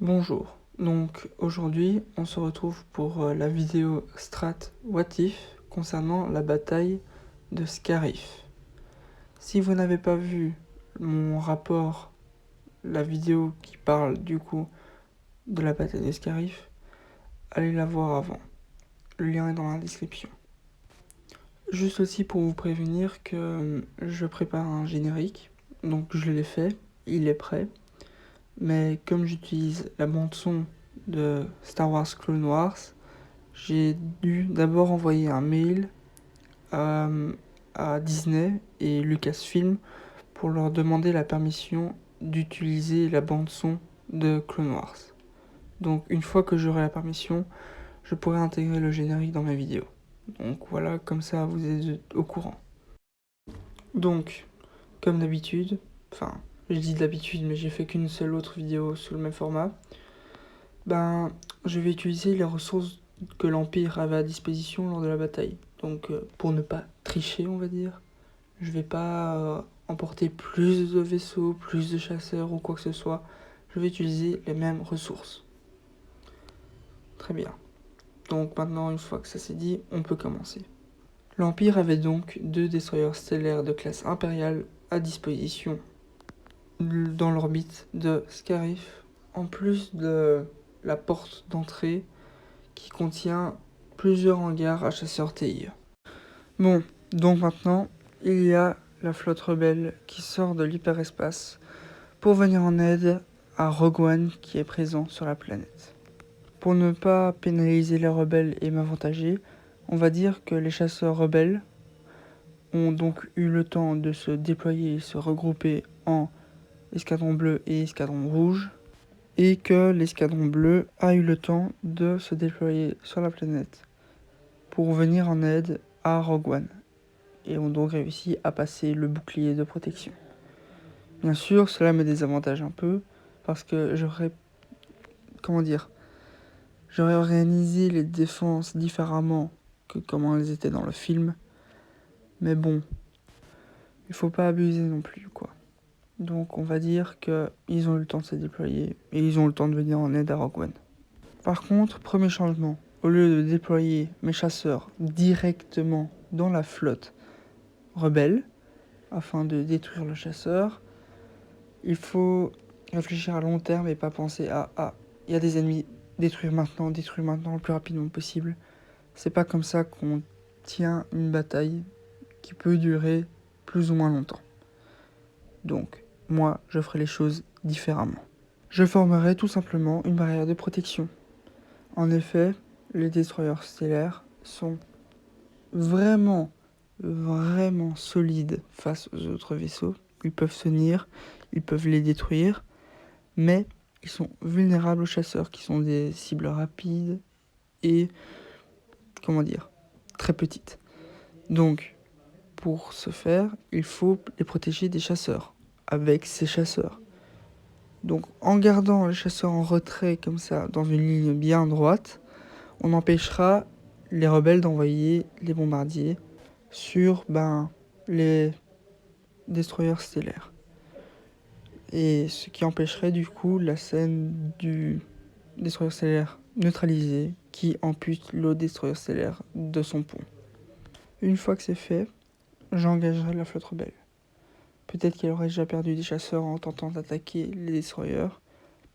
Bonjour, donc aujourd'hui on se retrouve pour la vidéo Strat What If concernant la bataille de Scarif. Si vous n'avez pas vu mon rapport, la vidéo qui parle du coup de la bataille de Scarif, allez la voir avant, le lien est dans la description. Juste aussi pour vous prévenir que je prépare un générique, donc je l'ai fait, il est prêt. Mais comme j'utilise la bande-son de Star Wars Clone Wars, j'ai dû d'abord envoyer un mail à Disney et Lucasfilm pour leur demander la permission d'utiliser la bande-son de Clone Wars. Donc une fois que j'aurai la permission, je pourrai intégrer le générique dans ma vidéo. Donc voilà, comme ça vous êtes au courant. Donc, comme d'habitude, enfin, je dis d'habitude, mais j'ai fait qu'une seule autre vidéo sous le même format. Je vais utiliser les ressources que l'Empire avait à disposition lors de la bataille. Donc, pour ne pas tricher, on va dire, je vais pas emporter plus de vaisseaux, plus de chasseurs ou quoi que ce soit. Je vais utiliser les mêmes ressources. Très bien. Donc maintenant, une fois que ça c'est dit, on peut commencer. L'Empire avait donc 2 destroyers stellaires de classe impériale à disposition dans l'orbite de Scarif, en plus de la porte d'entrée qui contient plusieurs hangars à chasseurs TI. Bon, donc maintenant, il y a la flotte rebelle qui sort de l'hyperespace pour venir en aide à Rogue One qui est présent sur la planète. Pour ne pas pénaliser les rebelles et m'avantager, on va dire que les chasseurs rebelles ont donc eu le temps de se déployer et se regrouper en escadron bleu et escadron rouge, et que l'escadron bleu a eu le temps de se déployer sur la planète pour venir en aide à Rogue One, et ont donc réussi à passer le bouclier de protection. Bien sûr, cela me désavantage un peu, parce que j'aurais organisé les défenses différemment que comment elles étaient dans le film, mais bon, il faut pas abuser non plus, quoi. Donc on va dire qu'ils ont eu le temps de se déployer et ils ont eu le temps de venir en aide à Rogue One. Par contre, premier changement, au lieu de déployer mes chasseurs directement dans la flotte rebelle, afin de détruire le chasseur, il faut réfléchir à long terme et pas penser à « Ah, il y a des ennemis, détruire maintenant le plus rapidement possible ». C'est pas comme ça qu'on tient une bataille qui peut durer plus ou moins longtemps. Donc, moi, je ferai les choses différemment. Je formerai tout simplement une barrière de protection. En effet, les destroyers stellaires sont vraiment solides face aux autres vaisseaux. Ils peuvent se tenir, ils peuvent les détruire, mais ils sont vulnérables aux chasseurs qui sont des cibles rapides et, très petites. Donc, pour ce faire, il faut les protéger des chasseurs, avec ces chasseurs. Donc, en gardant les chasseurs en retrait comme ça, dans une ligne bien droite, on empêchera les rebelles d'envoyer les bombardiers sur les destroyers stellaires. Et ce qui empêcherait du coup la scène du destroyer stellaire neutralisé qui ampute l'autre destroyer stellaire de son pont. Une fois que c'est fait, j'engagerai la flotte rebelle. Peut-être qu'elle aurait déjà perdu des chasseurs en tentant d'attaquer les destroyers,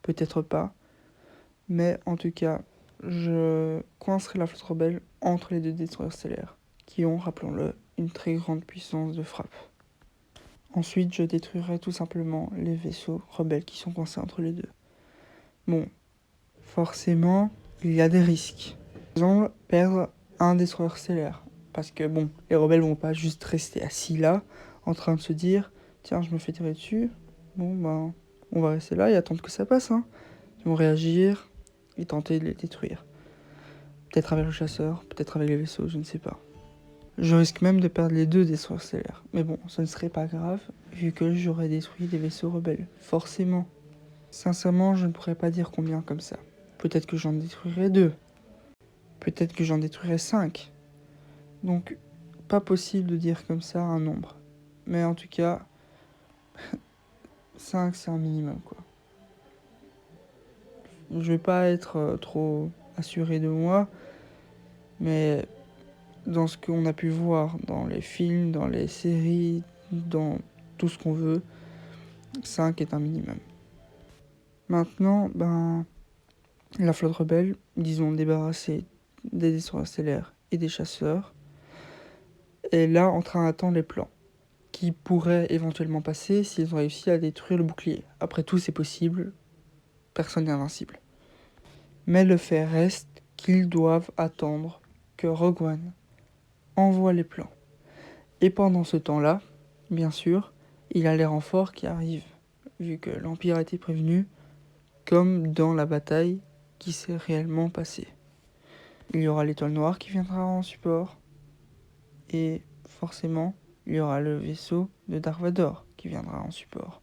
peut-être pas, mais en tout cas, je coincerai la flotte rebelle entre les 2 destroyers stellaires, qui ont, rappelons-le, une très grande puissance de frappe. Ensuite, je détruirai tout simplement les vaisseaux rebelles qui sont coincés entre les 2. Bon, forcément, il y a des risques. Par exemple, perdre un destroyer stellaire. Parce que bon, les rebelles vont pas juste rester assis là, en train de se dire « Tiens, je me fais tirer dessus. Bon, on va rester là et attendre que ça passe. » Ils vont réagir et tenter de les détruire. Peut-être avec le chasseur, peut-être avec les vaisseaux, je ne sais pas. Je risque même de perdre les 2 destroyers stellaires. Mais bon, ce ne serait pas grave, vu que j'aurais détruit des vaisseaux rebelles. Forcément. Sincèrement, je ne pourrais pas dire combien comme ça. Peut-être que j'en détruirais 2. Peut-être que j'en détruirais 5. Donc, pas possible de dire comme ça un nombre. Mais en tout cas, 5 c'est un minimum, quoi. je vais pas être trop assuré de moi, mais dans ce qu'on a pu voir dans les films, dans les séries, dans tout ce qu'on veut, 5 est un minimum. Maintenant, la flotte rebelle, disons débarrassée des destroyers stellaires et des chasseurs, est là en train d'attendre les plans qui pourraient éventuellement passer s'ils ont réussi à détruire le bouclier. Après tout, c'est possible, personne n'est invincible. Mais le fait reste qu'ils doivent attendre que Rogue One envoie les plans. Et pendant ce temps-là, bien sûr, il y a les renforts qui arrivent, vu que l'Empire a été prévenu, comme dans la bataille qui s'est réellement passée. Il y aura l'étoile noire qui viendra en support, et forcément, il y aura le vaisseau de Dark Vador qui viendra en support.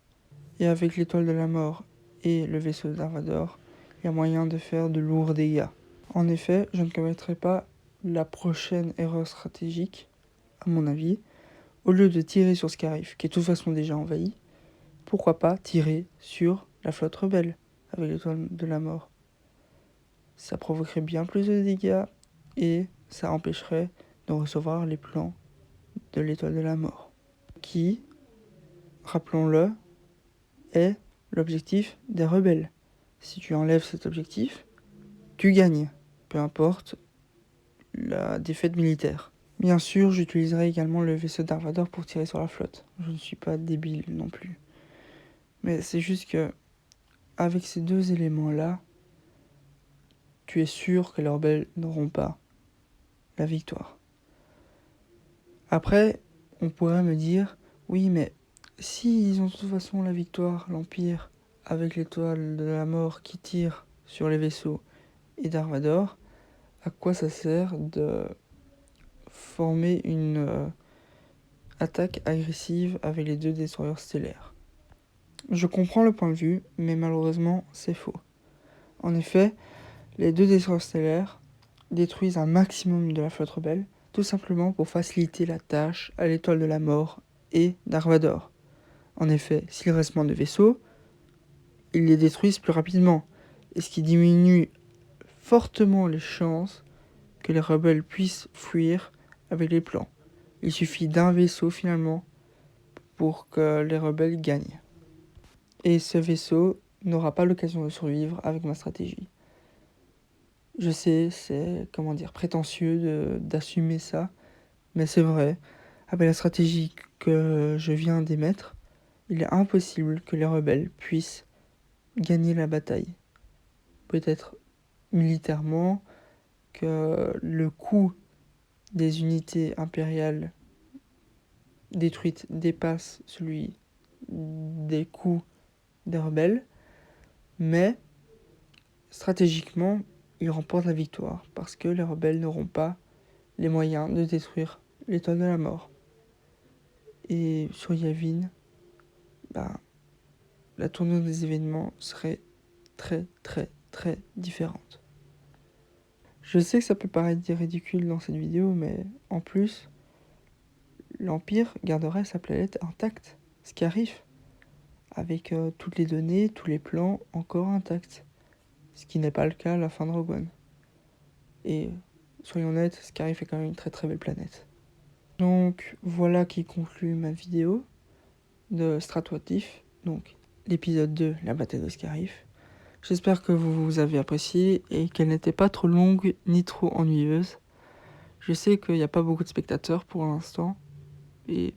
Et avec l'étoile de la mort et le vaisseau de Dark Vador, il y a moyen de faire de lourds dégâts. En effet, je ne commettrai pas la prochaine erreur stratégique, à mon avis. Au lieu de tirer sur Scarif, qui est de toute façon déjà envahi, pourquoi pas tirer sur la flotte rebelle avec l'étoile de la mort. Ça provoquerait bien plus de dégâts et ça empêcherait de recevoir les plans de l'étoile de la mort. Qui, rappelons-le, est l'objectif des rebelles. Si tu enlèves cet objectif, tu gagnes, peu importe la défaite militaire. Bien sûr, j'utiliserai également le vaisseau Dark Vador pour tirer sur la flotte. Je ne suis pas débile non plus. Mais c'est juste que, avec ces deux éléments-là, tu es sûr que les rebelles n'auront pas la victoire. Après, on pourrait me dire, oui, mais s'ils ont de toute façon la victoire, l'Empire, avec l'étoile de la mort qui tire sur les vaisseaux et Dark Vador, à quoi ça sert de former une attaque agressive avec les deux destroyers stellaires? Je comprends le point de vue, mais malheureusement, c'est faux. En effet, les deux destroyers stellaires détruisent un maximum de la flotte rebelle, tout simplement pour faciliter la tâche à l'étoile de la mort et Dark Vador. En effet, s'il reste moins de vaisseaux, ils les détruisent plus rapidement, et ce qui diminue fortement les chances que les rebelles puissent fuir avec les plans. Il suffit d'un vaisseau finalement pour que les rebelles gagnent. Et ce vaisseau n'aura pas l'occasion de survivre avec ma stratégie. Je sais, c'est, prétentieux d'assumer ça, mais c'est vrai. Avec la stratégie que je viens d'émettre, il est impossible que les rebelles puissent gagner la bataille. Peut-être militairement, que le coût des unités impériales détruites dépasse celui des coûts des rebelles, mais stratégiquement, ils remportent la victoire parce que les rebelles n'auront pas les moyens de détruire l'étoile de la mort. Et sur Yavin, la tournure des événements serait très très très différente. Je sais que ça peut paraître ridicule dans cette vidéo, mais en plus, l'Empire garderait sa planète intacte, ce qui arrive, avec toutes les données, tous les plans encore intacts, ce qui n'est pas le cas à la fin de Rogue One. Et soyons honnêtes, Scarif est quand même une très très belle planète. Donc voilà qui conclut ma vidéo de Stratwatif, donc l'épisode 2, la bataille de Scarif. J'espère que vous avez apprécié et qu'elle n'était pas trop longue ni trop ennuyeuse. Je sais qu'il n'y a pas beaucoup de spectateurs pour l'instant, et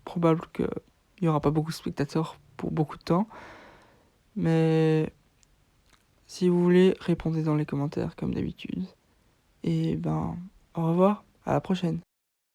probable qu'il n'y aura pas beaucoup de spectateurs pour beaucoup de temps. Mais si vous voulez, répondez dans les commentaires comme d'habitude. Et au revoir, à la prochaine.